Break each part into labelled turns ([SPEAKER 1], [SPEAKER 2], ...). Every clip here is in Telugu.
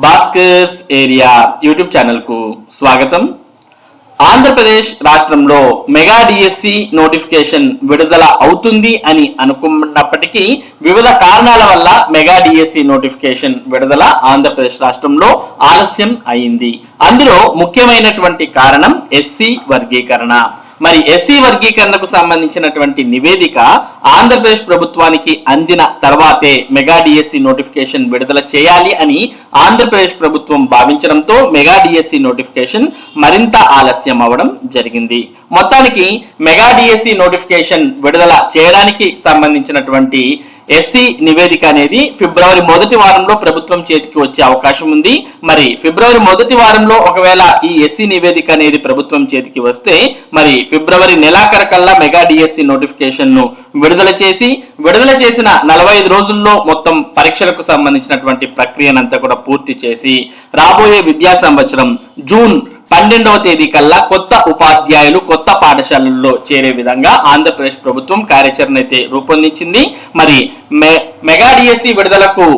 [SPEAKER 1] భాస్కర్స్ ఏరియా యూట్యూబ్ ఛానల్ కు స్వాగతం. ఆంధ్రప్రదేశ్ రాష్ట్రంలో మెగా డిఎస్సి నోటిఫికేషన్ విడుదల అవుతుంది అని అనుకున్నప్పటికీ వివిధ కారణాల వల్ల మెగా డిఎస్సి నోటిఫికేషన్ విడుదల ఆంధ్రప్రదేశ్ రాష్ట్రంలో ఆలస్యం అయింది. అందులో ముఖ్యమైనటువంటి కారణం ఎస్సీ వర్గీకరణ. మరి ఎస్సీ వర్గీకరణకు సంబంధించినటువంటి నివేదిక ఆంధ్రప్రదేశ్ ప్రభుత్వానికి అందిన తర్వాతే మెగా డిఎస్సి నోటిఫికేషన్ విడుదల చేయాలి అని ఆంధ్రప్రదేశ్ ప్రభుత్వం భావించడంతో మెగా డిఎస్సి నోటిఫికేషన్ మరింత ఆలస్యం అవడం జరిగింది. మొత్తానికి మెగా డిఎస్సి నోటిఫికేషన్ విడుదల చేయడానికి సంబంధించినటువంటి ఎస్సీ నివేదిక అనేది ఫిబ్రవరి మొదటి వారంలో ప్రభుత్వం చేతికి వచ్చే అవకాశం ఉంది. మరి ఫిబ్రవరి మొదటి వారంలో ఒకవేళ ఈ ఎస్సీ నివేదిక అనేది ప్రభుత్వం చేతికి వస్తే మరి ఫిబ్రవరి నెలాఖరు కల్లా మెగా డిఎస్సి నోటిఫికేషన్ ను విడుదల చేసిన 45 రోజుల్లో మొత్తం పరీక్షలకు సంబంధించినటువంటి ప్రక్రియనంతా కూడా పూర్తి చేసి రాబోయే విద్యా సంవత్సరం జూన్ 12వ తేదీ కల్లా కొత్త ఉపాధ్యాయులు కొత్త పాఠశాలల్లో చేరే విధంగా ఆంధ్రప్రదేశ్ ప్రభుత్వం కార్యాచరణ అయితే రూపొందించింది. మరి మెగా డిఎస్సి విడుదలకు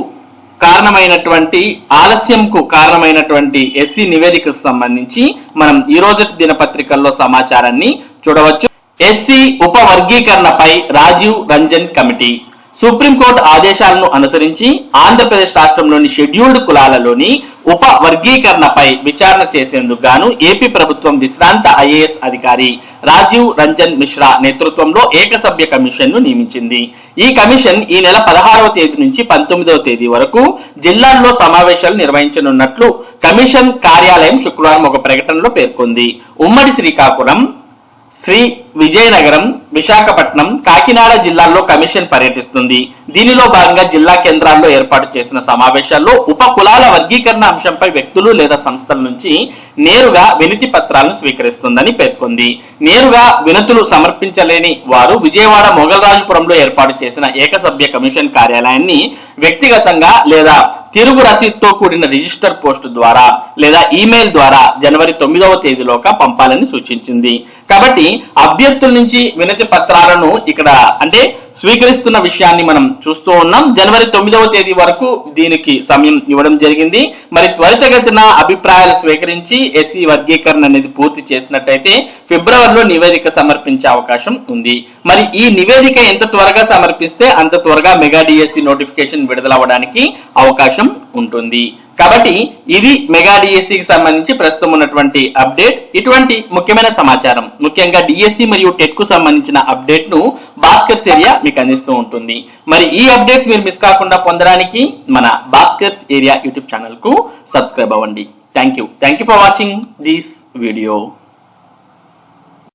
[SPEAKER 1] కారణమైనటువంటి ఆలస్యంకు కారణమైనటువంటి ఎస్సీ నివేదికకు సంబంధించి మనం ఈ రోజు దినపత్రికల్లో సమాచారాన్ని చూడవచ్చు. ఎస్సీ ఉప వర్గీకరణపై రాజీవ్ రంజన్ కమిటీ సుప్రీంకోర్టు ఆదేశాలను అనుసరించి ఆంధ్రప్రదేశ్ రాష్ట్రంలోని షెడ్యూల్డ్ కులాలలోని ఉప వర్గీకరణపై విచారణ చేసేందుకు గాను ఏపీ ప్రభుత్వం విశ్రాంత ఐఏఎస్ అధికారి రాజీవ్ రంజన్ మిశ్రా నేతృత్వంలో ఏకసభ్య కమిషన్ ను నియమించింది. ఈ కమిషన్ ఈ నెల 16వ తేదీ నుంచి 19వ తేదీ వరకు జిల్లాల్లో సమావేశాలు నిర్వహించనున్నట్లు కమిషన్ కార్యాలయం శుక్రవారం ఒక ప్రకటనలో పేర్కొంది. ఉమ్మడి శ్రీకాకుళం, శ్రీ విజయనగరం, విశాఖపట్నం, కాకినాడ జిల్లాల్లో కమిషన్ పర్యటిస్తుంది. దీనిలో భాగంగా జిల్లా కేంద్రాల్లో ఏర్పాటు చేసిన సమావేశాల్లో ఉప కులాల వర్గీకరణ అంశంపై వ్యక్తులు లేదా సంస్థల నుంచి నేరుగా వినతి పత్రాలను స్వీకరిస్తుందని పేర్కొంది. నేరుగా వినతులు సమర్పించలేని వారు విజయవాడ మొగల్రాజపురంలో ఏర్పాటు చేసిన ఏకసభ్య కమిషన్ కార్యాలయాన్ని వ్యక్తిగతంగా లేదా తిరుగు రసీదుతో కూడిన రిజిస్టర్ పోస్టు ద్వారా లేదా ఈమెయిల్ ద్వారా జనవరి 9వ తేదీలోగా పంపాలని సూచించింది. కాబట్టి అభ్యర్థుల నుంచి వినతి పత్రాలను ఇక్కడ అంటే స్వీకరిస్తున్న విషయాన్ని మనం చూస్తూ ఉన్నాం. జనవరి 9వ తేదీ వరకు దీనికి సమయం ఇవ్వడం జరిగింది. మరి త్వరితగతిన అభిప్రాయాలు స్వీకరించి ఎస్సీ వర్గీకరణ అనేది పూర్తి చేసినట్టయితే ఫిబ్రవరిలో నివేదిక సమర్పించే అవకాశం ఉంది. మరి ఈ నివేదిక ఎంత త్వరగా సమర్పిస్తే అంత త్వరగా మెగా డిఎస్సి నోటిఫికేషన్ విడుదలవ్వడానికి అవకాశం ఉంటుంది. కాబట్టి ఇది మెగా డిఎస్సికి సంబంధించి ప్రస్తుతం ఉన్నటువంటి అప్డేట్. ఇటువంటి ముఖ్యమైన సమాచారం ముఖ్యంగా డిఎస్సి మరియు టెట్ కు సంబంధించిన అప్డేట్ ను భాస్కర్స్ ఏరియా మీకు అందిస్తూ ఉంటుంది. మరి ఈ అప్డేట్స్ మీరు మిస్ కాకుండా పొందడానికి మన భాస్కర్స్ ఏరియా యూట్యూబ్ ఛానల్ కు సబ్స్క్రైబ్ అవ్వండి. Thank you for watching this video.